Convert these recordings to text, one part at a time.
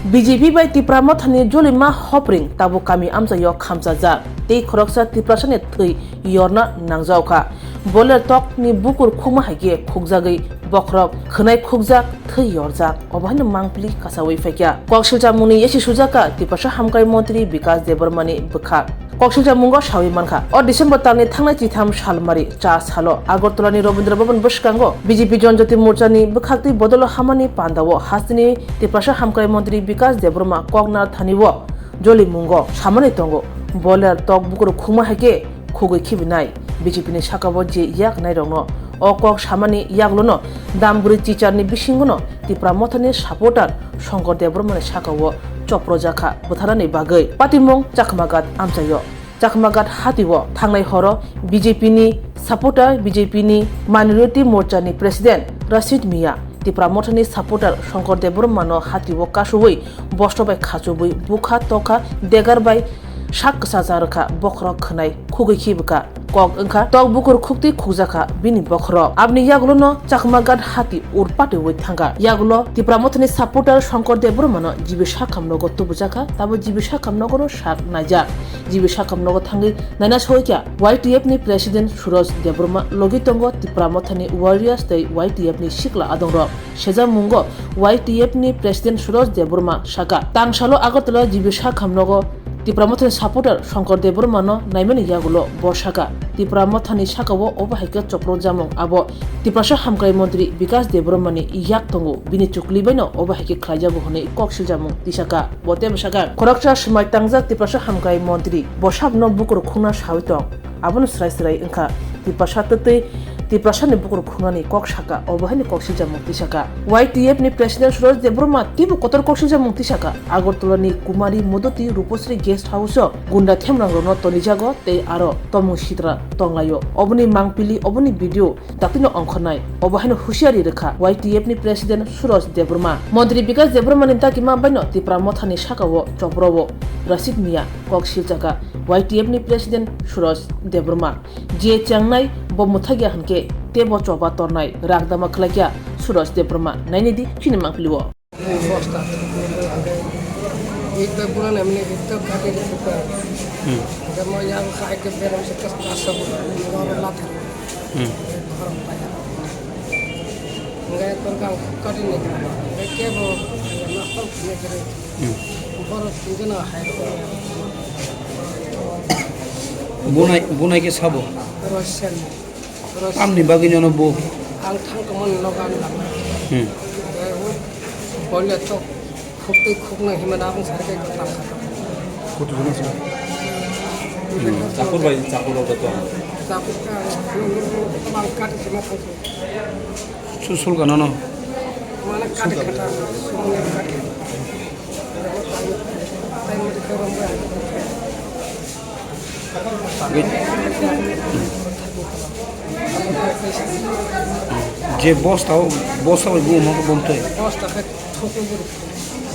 BJP bai tipramo thani jolima hopring tabo kami amsayo khamsaja tei khoroksa tiprasane thei yorna nangjauka boler tok ni bukur khuma hage khukjagai bokrok khnai khukjak thei yorjak obahani mangpli kasawai faikya koksilja muni yeshi sujaka tiprasa hamkai mantri Vikas Debarmani bukha koksilja mungo sawi mankha o December tarni thangnai chitham salmari cha salo Agartala ni Rabindra Bhavan bwskango BJP Janjati Morcha ni bwkhakti bodolo hamani pandawo hastini tiprasa hamkai mantri Vikas Debarma koknar thaniwo joli mungo samani tongo boler tok bukur khuma hage khugoi khibinai BJP ni sakabo je yak nai rongno o kok samani yaklono damguri teacher ni bisingono tipra mothani supporter Shankar Debarmani sakabo choprojaka butharani bagai patimong chakmagat amchayo chakmagat hatiwo thangnai horo BJP ni supporter BJP ni minority morcha ni president Rashid Mia tipra mothani supporter Shankar Debarmano hatiwo kasuwei bostobai khachubui bukha toka degarbai sak sajarka bokrok khnai khugoi khibka kok engkha tok bukur khukti khujaka bini bokrok abni yaglono chakmagat hati urpate wei thanga yaglo tipramothni supporter Shankar Debarmano jibe sakamnogo tubujaka tabo jibe sakamnogo sak naja jibe sakamnogo thangi nana soikya YTF ni president Suraj Debarma logitongo tipramothni warriors tei YTF ni sikla adongro seja mungo YTF ni president Suraj Debarma saka tangsalo Agartala jibe sakamnogo tipramothani supporter Shankar Debarmano naimani yagulo borsaka tipramothani sakabo obahaika chopro jamong abo tiprasa hamkai mantri Vikas Debarmani yak tongo bini chuklibaino obahaiki khlaijabu hone koksil jamong tisaka bote bsaka khoroksa smai tangjak tiprasa hamkai mantri bosabno bukur khungna sawitong aboni srai engkha tiprasa tei tiprasa ni bukur khungani kok saka obahani koksil jamong tisaka YTF ni president Suraj Debarma tibu kotor koksil jamong tisaka Agartala ni Kumari Modoti Rupasri guest house gunda themrangrono tonijago tei aro tomung sitra tonglayo oboni mangpili oboni video datino onkhonai obahani husiari rekha YTF ni president Suraj Debarma mantri Vikas Debarma ni takima baino tipramothani sakawo choprowo Rashid Mia koksil jaka YTF ni president Suraj Debarma je changnai bomuthagya hanke tebo choba tornai ragdama khlakya Suraj Debarma nainidi chini mangpliwo एक बुरा नहीं हमने इतना काटे के ऊपर जब मैं यहाँ खाए के बेरम से कस पास सब और लात है गरम पाया गए तो काम काटे नहीं गए के वो नाश्ता किए करे ऊपर इतना है बुनाई के सब रोशन आमनि बागै जनो बो आं थांग कमन लगान लगा वो बोले तो खुबते खुबना हिमना बुं सारके कथा कुछ बुना से चाकुर भाई चाकुर होता तो चाकुर का माल काटे से मत सुसुल का न माने काटे खटा सुमने काटे टाइम में गरम जे बस्ता बो मको बमते बस्ता के ठोको गुरु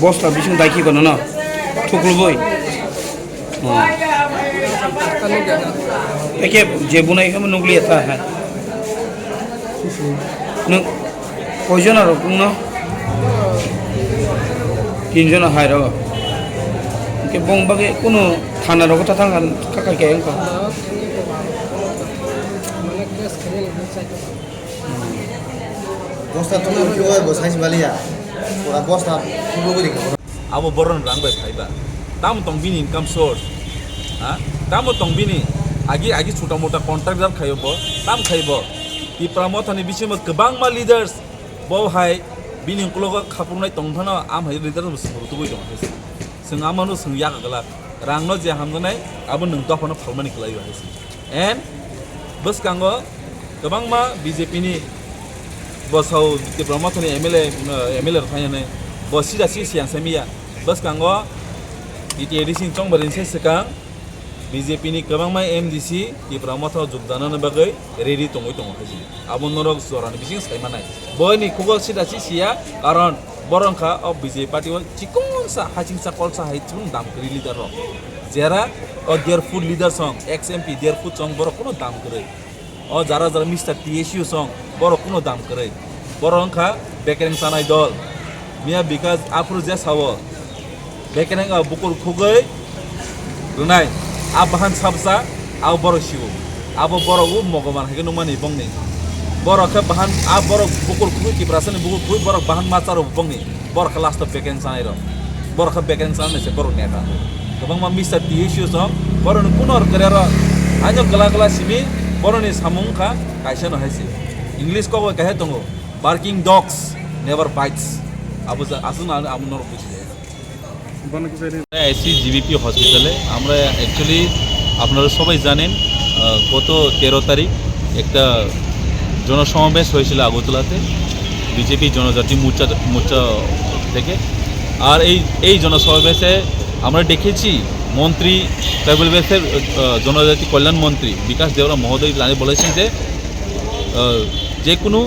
बस्ता बिसिं दाइखि गन न थुक्लुबै एके जे बुनाय हम नुग्लिया था है न कयजन आरो बुंनो तीनजन हायरो के बंबागे कोनो थाना रो कथा थांगा काका के अंका माने केस खेले नहीं चाहिए बस्ता तुम क्यों है बसाइस वाली या पूरा बस्ता तुम लोगों देखो abo boron rang bai phaiba tam tong bini income source ha tam tong bini agi chota mota contractor khaibo tam khaibo ti pramothani bisima kobang ma leaders bo hai bini kuloga khapurnai tongthana am hai leader burutu boi dong sing amano sing yak gala rangno je hamnai abo nung to phano phalmani klai ba and buskango kobang ma BJP ni bosau ti pramothani MLA phayane bosida si siang samia bas kango DTAD sing chong barin se sekang BJP ni kabang mai MDC ti pramotho jogdana na bagai ready tongoi haji abon norok zoran bising sai manai boi ni kugol sida si sia karon borongkha of BJP party chikon sa haching sa kol sa hai chun dam kri leader ro jera or their food leader song XMP their food song boro kono dam kre o jara Mr TSU song boro kono dam kre borongkha bekering sanai dol Mia Vikas Afro just hawo bekeneng bukur khugai runai abahan sabsa au borok siu abo borok u mogoman hege numani bongni borok ke bahan borok bukur khugai tiprasan bukur khugai borok bahan macaro bongni borok last beken sanai ro borok beken sanai se borok neta gobang ma mr t issues so borok kunor kerero anyo gala simi borok ni samung kha kaisa no haisi english ko kahe tongo barking dogs never bites abu asun amnor buঝে এসি জিবিপি হসপিটালে আমরা actually আপনারা সবাই জানেন গত 13 তারিখ একটা জনসমাবেশ হয়েছিল আগরতলাতে বিজেপি জনজাতি মোর্চা থেকে আর এই জনসমাবেশে আমরা দেখেছি মন্ত্রী ট্রাইবাল ওয়েলফেয়ার জনজাতি কল্যাণ মন্ত্রী বিকাশ দেবরা মহোদয় বলেছেন যে কোনো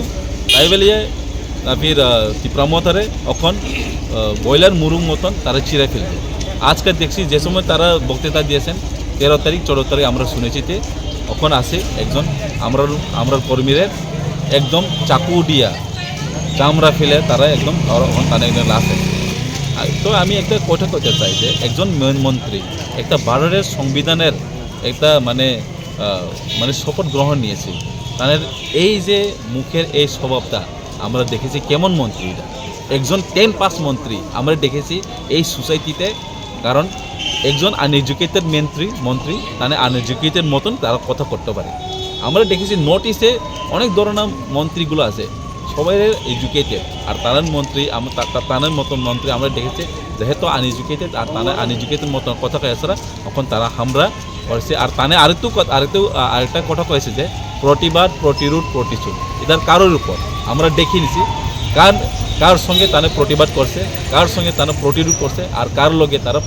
ট্রাইবাল ফির তীব্রামতারে এখন বয়লার মুরুং মতন তারা চিরে ফেলবে আজকে দেখছি যে সময় তারা বক্তৃতা দিয়েছেন 13 তারিখ 14 তারিখ আমরা শুনেছি এখন আসে একজন আমরা কর্মীদের একদম চাকু দিয়া চামড়া ফেলে তারা একদম টানে লাশ তো আমি একটা কথা করতে চাই যে একজন মন্ত্রী একটা ভারতের সংবিধানের একটা মানে শপথ গ্রহণ নিয়েছে তাদের এই যে মুখের এই স্বভাবটা আমরা দেখেছি কেমন মন্ত্রী এটা একজন 10 পাস মন্ত্রী আমরা দেখেছি এই সোসাইটিতে কারণ একজন আনএডুকেটেড মন্ত্রী তাহলে আনএডুকেটেড মতন তারা কথা করতে পারে আমরা দেখেছি নর্থ ইস্টে অনেক ধরনের মন্ত্রীগুলো আছে সবাই এডুকেটেড আর তাদের মন্ত্রী তাদের মতন মন্ত্রী আমরা দেখেছি যেহেতু আনএডুকেটেড আর তারা আনএডুকেটেড মতন কথা কয়েছে তখন তারা হামরা করছে আর তানে আরেকটা কথা কয়েছে যে প্রতিবাদ প্রতিরোধ প্রতিশোধ এটার কারোর উপর আমরা দেখে নিছি কার সঙ্গে তারা প্রতিবাদ করছে কার সঙ্গে তারা প্রতিরোধ করছে আর কার লগে তারা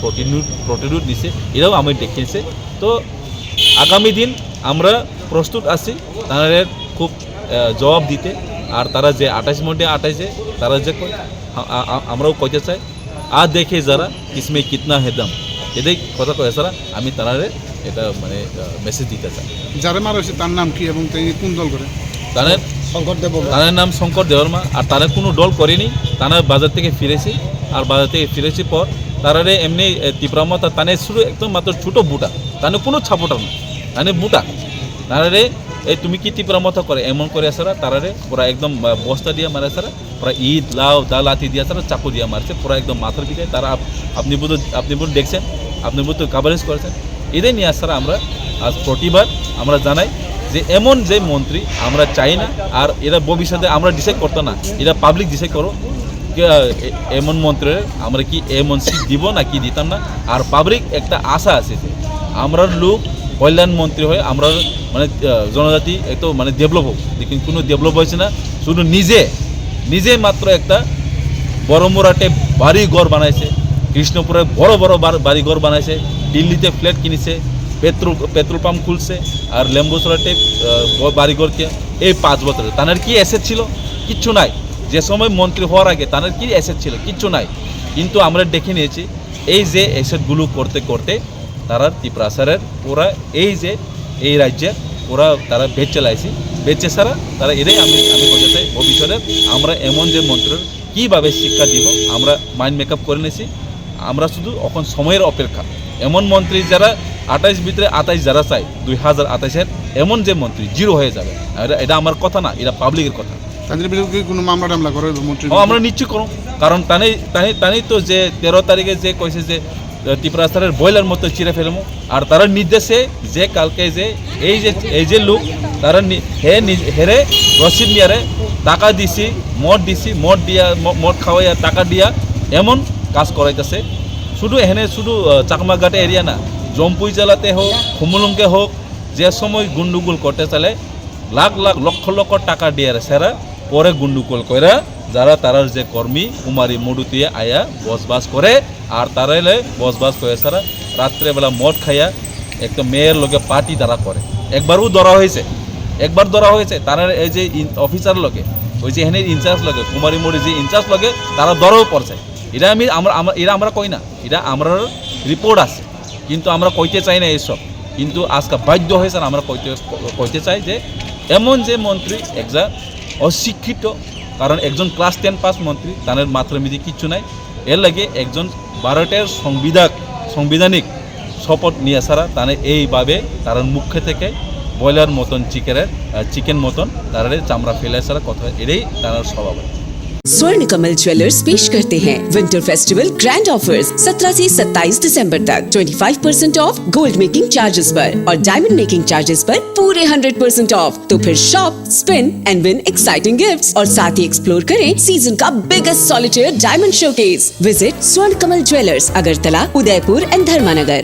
প্রতিরোধ নিছে এটাও আমি দেখেছি তো আগামী দিন আমরা প্রস্তুত আছি তাদের খুব জবাব দিতে আর তারা যে 28 মধ্যে 28 তারা যে আমরাও কইতে চাই আর দেখে যারা ইসমে কিতনা হেদম এটাই কথা কয়ে সারা আমি তাদের এটা মানে মেসেজ দিতে চাই যারা মারা হয়েছে তার নাম কি এবং তিনি কোন দল করে তাদের তাদের নাম শঙ্কর দেববর্মা আর তারা কোনো দল করেনি তারা বাজার থেকে ফিরেছে আর বাজার থেকে ফিরেছে পর তারা এমনি তীব্রামতা তানে শুধু একদম মাত্র ছোটো বুটা তানে কোনো ছাপোটার না তানে বুটা তারা এই তুমি কি তীব্রামতা করে এমন করে আসারা তারা পুরা একদম বস্তা দিয়ে মারে সারা পুরা ঈদ লাউ দা লাথি দিয়ে সারা চাকু দিয়ে মারছে পুরা একদম মাথার দিকে তারা আপনি বোধ দেখছেন আপনি বোধ কাভারেজ করেছেন এদের নিয়ে আসারা আমরা আজ প্রতিবাদ আমরা জানাই যে এমন যে মন্ত্রী আমরা চাই না আর এরা ভবিষ্যতে আমরা ডিসাইড করতো না এরা পাবলিক ডিসাইড করো এমন মন্ত্রীর আমরা কি এমন সিট দিব না কি দিতাম না আর পাবলিক একটা আশা আছে যে আমরা লোক কল্যাণ মন্ত্রী হয়ে আমরা মানে জনজাতি একটু মানে ডেভেলপ হোক লেকিন কোনো ডেভেলপ হয়েছে না শুধু নিজে মাত্র একটা বড় মোরাটে বাড়ি ঘর বানাইছে কৃষ্ণপুরে বড় বাড়ি ঘর বানাইছে দিল্লিতে ফ্ল্যাট কিনেছে পেট্রোল পাম্প খুলছে আর লেম্বুসরাটে বাড়িঘর এই 5 বছরে তাদের কি অ্যাসেট ছিল কিচ্ছু নাই যে সময় মন্ত্রী হওয়ার আগে তাদের কি অ্যাসেট ছিল কিচ্ছু নাই কিন্তু আমরা দেখে নিয়েছি এই যে অ্যাসেটগুলো করতে করতে তারা ত্রিপ্রাসারের ওরা এই রাজ্যের ওরা তারা বেচে সারা তারা এটাই আমি বলতে চাই ভবিষ্যতে আমরা এমন যে মন্ত্রীর কীভাবে শিক্ষা দিব আমরা মাইন্ড মেকআপ করে নিয়েছি আমরা শুধু এখন সময়ের অপেক্ষা এমন মন্ত্রী যারা 28 ভিতরে 28 যারা চাই 2028-এর এমন যে মন্ত্রী জিরো হয়ে যাবে এটা আমার কথা না এটা পাবলিকের কথা তাদের বিরুদ্ধে কোনো মামলা টামলা করে মন্ত্রী আমরা নিশ্চয় করো কারণ টানেই তো যে 13 তারিখে যে কইছে যে ত্রিপুরাসারের বয়লার মতো চিরে ফেলবো আর তারা নির্দেশে যে কালকে যে এই যে লোক তারা হেরে রসিদ নিয়ারে টাকা দিছি মদ খাওয়াইয়া টাকা দিয়া এমন কাজ করাইতেছে শুধু এখানে শুধু চাকমাঘাটে এরিয়া না জম্পুই জেলাতে হোক খুমুলুংকে হোক যে সময় গুন্ডুগুল করতে চলে লাখ লক্ষ টাকা দিয়ে সেরা পরে গুন্ডুগুল করে যারা তারার যে কর্মী কুমারী মডুতিয়ে আয়া বসবাস করে আর তারাইলে বসবাস করে সারা রাত্রেবেলা মদ খাইয়া একটা মেয়ের লোকে পার্টি তারা করে একবার ধরা হয়েছে তারা এই যে অফিসার লোকে ওই যে এখানে ইনচার্জ লোকে কুমারী মডি যে ইনচার্জ লোকে তারা ধরাও পড়ছে এটা আমরা কই না এটা আমরা রিপোর্ট আছে কিন্তু আমরা কইতে চাই না এইসব কিন্তু আজকে বাধ্য হয়েছে আমরা কইতে চাই যে এমন যে মন্ত্রী একজন অশিক্ষিত কারণ একজন ক্লাস 10 পাস মন্ত্রী তাদের মাত্রা মিদি কিচ্ছু নাই এর লাগে একজন ভারতের সাংবিধানিক শপথ নিয়ে সারা তারা এইভাবে তার মুখে থেকে ব্রয়লার মতন চিকেন মতন তারা চামড়া ফেলে সারা কথা এটাই তার স্বভাব। स्वर्ण कमल ज्वेलर्स पेश करते हैं विंटर फेस्टिवल ग्रैंड ऑफर्स 17 से 27 दिसंबर तक 25% ऑफ गोल्ड मेकिंग चार्जेस पर और डायमंड मेकिंग चार्जेस पर पूरे 100% ऑफ। तो फिर shop, spin and win exciting gifts और साथ ही एक्सप्लोर करें सीजन का biggest solitaire diamond showcase. Visit स्वर्ण कमल ज्वेलर्स, अगरतला, उदयपुर एंड धर्मानगर।